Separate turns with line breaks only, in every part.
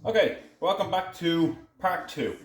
Okay, welcome back to part two.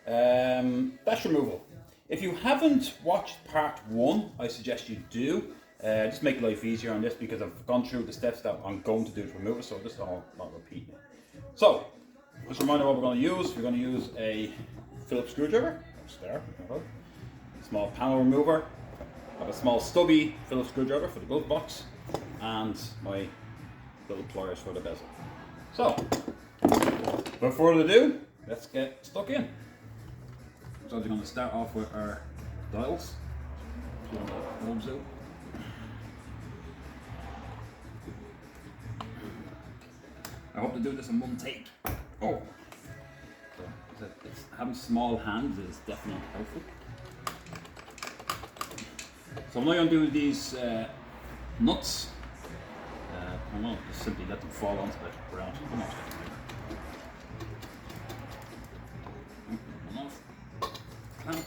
Dash removal. If you haven't watched part one, I suggest you do. Just make life easier on this because I've gone through the steps that I'm going to do to remove it, so just not repeating it. So, just a reminder what we're going to use. We're going to use a Phillips screwdriver, small panel remover. I have a small stubby Phillips screwdriver for the glove box, and my little pliers for the bezel. So, without further ado, let's get stuck in. So we're going to start off with our dials. Pull the bulbs out. I hope to do this in one take. Oh! So, having small hands is definitely helpful. So I'm not going to do these nuts. I'm going to just simply let them fall onto the ground. Clamp.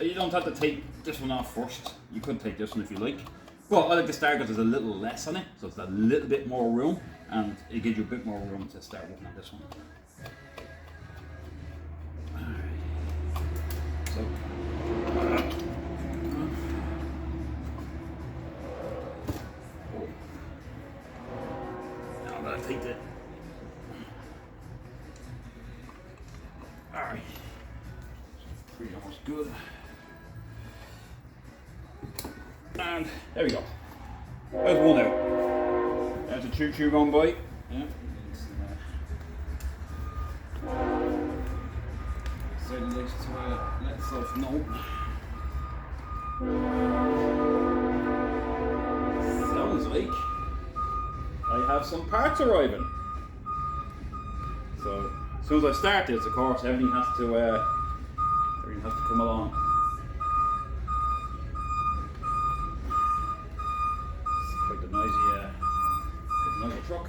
You don't have to take this one off first. You could take this one if you like. But I like to start because there's a little less on it, so it's a little bit more room, and it gives you a bit more room to start working on this one. So, now I'm going to take it. Alright, pretty almost good. And there we go. There's one out. There's a choo-choo going by. Yeah. So the legs to let itself know. Sounds like I have some parts arriving. So as soon as I start this, of course, everything has to come along. It's quite the noisy truck.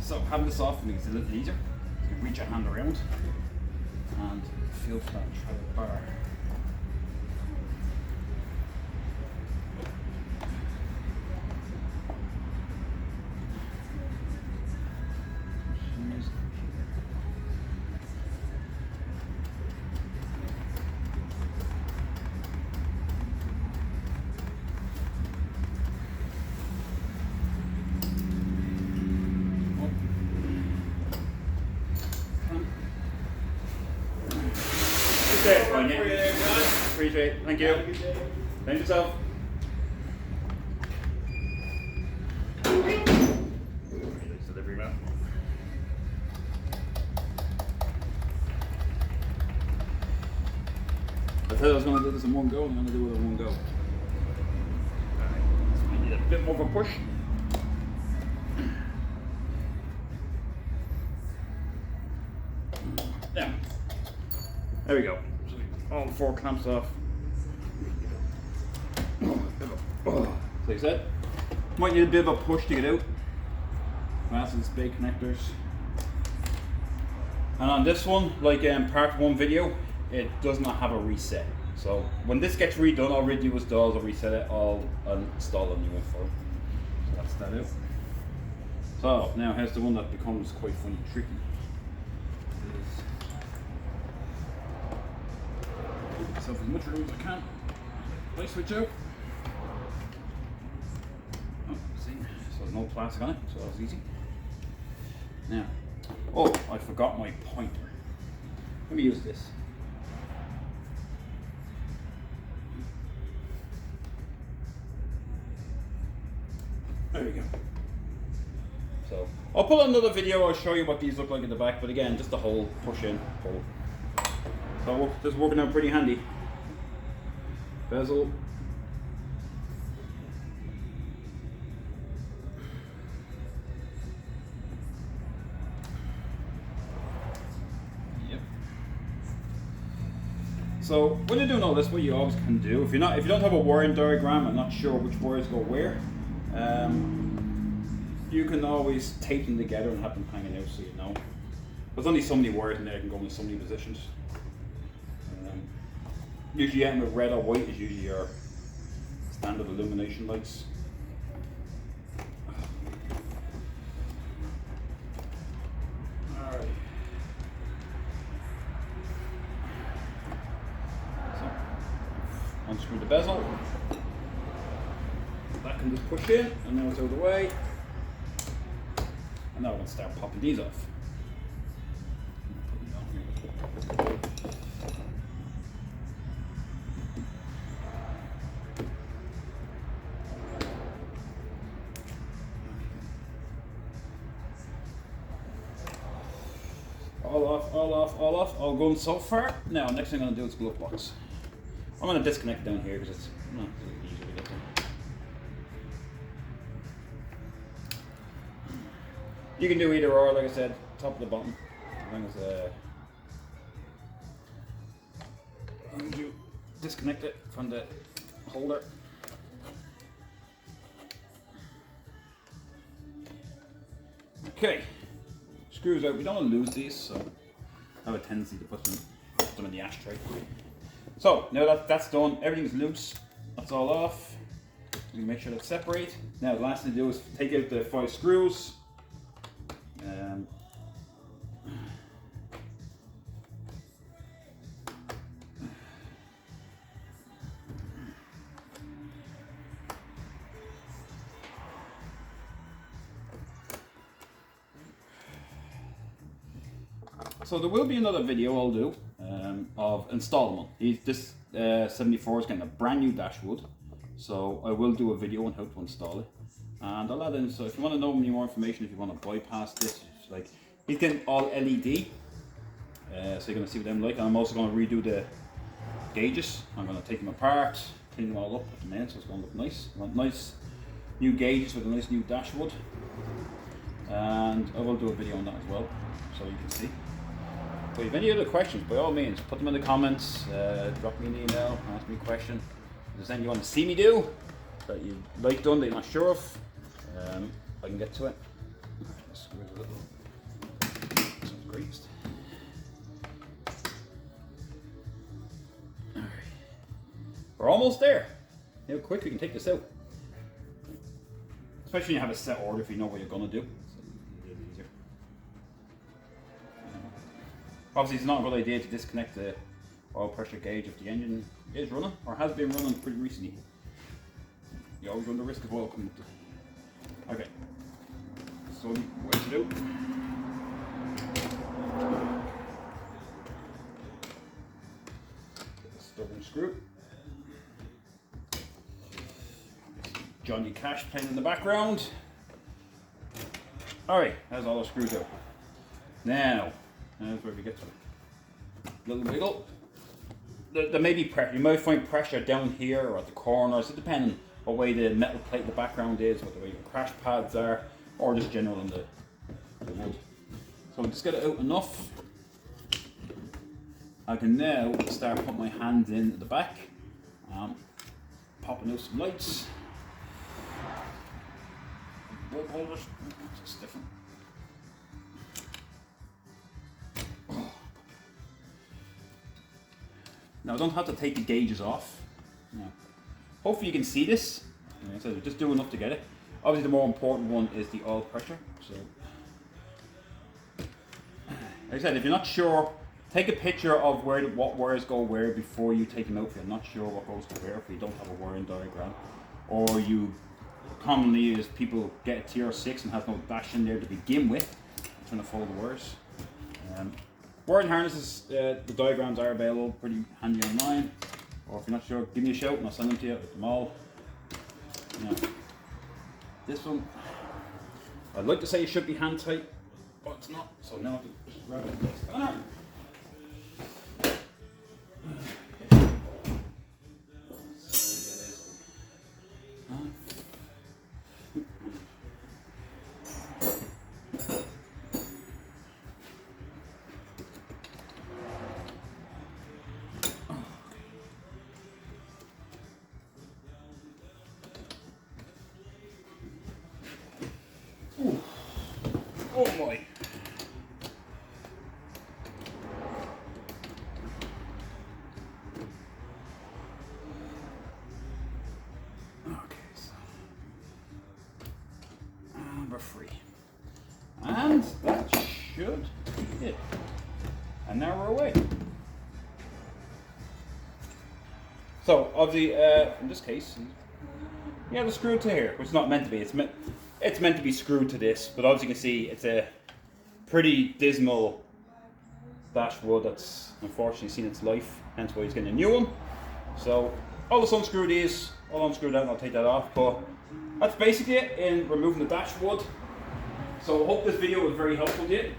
So having this off makes it a little easier. You can reach your hand around and feel for that travel bar. Appreciate it. Thank you. Thank yourself. Delivery man. I said I was going to do this in one go. I'm going to do it in one go. Alright, so we need a bit more of a push. Yeah. There we go. All 4 clamps off. Like I said, might need a bit of a push to get out. Massive spade connectors. And on this one, like in part 1 video, it does not have a reset. So when this gets redone, all we do is I'll reset it, I'll install a new one for it. So that's that out. So now here's the one that becomes quite funny, tricky. Myself as much room as I can. Light switch out. Oh, see, so there's no plastic on it, so that's easy. Now, oh, I forgot my pointer. Let me use this. There we go. So, I'll put on another video, I'll show you what these look like in the back, but again, just a hole, push in, pull. So, this is working out pretty handy. Bezel. Yep. So when you're doing all this, what you always can do, if you don't have a wiring diagram and not sure which wires go where, you can always tape them together and have them hanging out so you know. There's only so many wires in there that can go in so many positions. Usually ending with red or white is usually your standard illumination lights. Alright. So, unscrew the bezel. That can just push in, and now it's out of the way. And now we're going to start popping these off. All off, all going so far. Now, next thing I'm going to do is glove box. I'm going to disconnect down here because it's not easy to get to. You can do either or, like I said, top of the bottom. As long as you disconnect it from the holder. Okay, screws out. We don't want to lose these, so I have a tendency to put them in the ashtray. So now that that's done, everything's loose. That's all off. You can make sure that's separate. Now the last thing to do is take out the 5 screws. So there will be another video I'll do of installing one. This 74 is getting a brand new dashwood, so I will do a video on how to install it. And I'll add in, so if you want to know any more information, if you want to bypass this, like he's getting all LED, so you're going to see what them like. And I'm also going to redo the gauges. I'm going to take them apart, clean them all up, put them in, so it's going to look nice. I want nice new gauges with a nice new dashwood, and I will do a video on that as well, so you can see. But if you have any other questions, by all means, put them in the comments, drop me an email, ask me a question. If there's anything you want to see me do, that you like done, that you're not sure of, I can get to it. Let's give it a little, some greased. Alright. We're almost there. How quick we can take this out. Especially when you have a set order if you know what you're going to do. Obviously, it's not a good idea to disconnect the oil pressure gauge if the engine is running or has been running pretty recently. You always run the risk of oil coming up. Okay, so what to do? Get the stubborn screw. Johnny Cash playing in the background. Alright, that's all the screws out. Now, that's where we get to a little wiggle. There may be pressure. You might find pressure down here or at the corners, depending what way the metal plate in the background is, what the way your crash pads are, or just general in the wood. So just get it out enough. I can now start putting my hands in at the back, popping out some lights. Bulb holders, it's different. Now I don't have to take the gauges off. No. Hopefully you can see this. So just do enough to get it. Obviously the more important one is the oil pressure. So, like I said, if you're not sure, take a picture of what wires go where before you take them out. If you're not sure what goes to where, if you don't have a wiring diagram, or you commonly is people get a Tr6 and has no dash in there to begin with, trying to follow the wires. Wiring harnesses, the diagrams are available, pretty handy online. Or if you're not sure, give me a shout and I'll send them to you with them all. Now, this one, I'd like to say it should be hand tight, but it's not. So now I have to just grab it and place it on there. Oh my. Okay, so. And we're free. And that should be it. And now we're away. So, obviously, in this case, yeah, the screw to here, which is not meant to be. It's meant to be screwed to this, but obviously you can see it's a pretty dismal dashwood that's unfortunately seen its life, hence why he's getting a new one. So, I'll just unscrew these, I'll unscrew that and I'll take that off, but that's basically it in removing the dashwood. So, I hope this video was very helpful to you.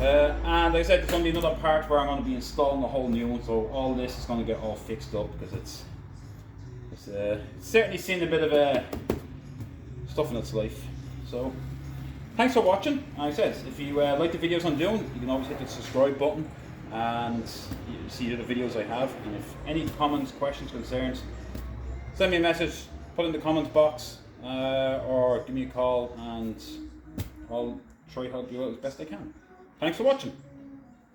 And like I said, there's going to be another part where I'm going to be installing a whole new one, so all this is going to get all fixed up because it's certainly seen a bit of stuff in its life. So thanks for watching. Like I said, if you like the videos I'm doing, you can always hit the subscribe button and you see the videos I have. And if any comments, questions, concerns, send me a message, put it in the comments box, or give me a call and I'll try to help you out as best I can. Thanks for watching.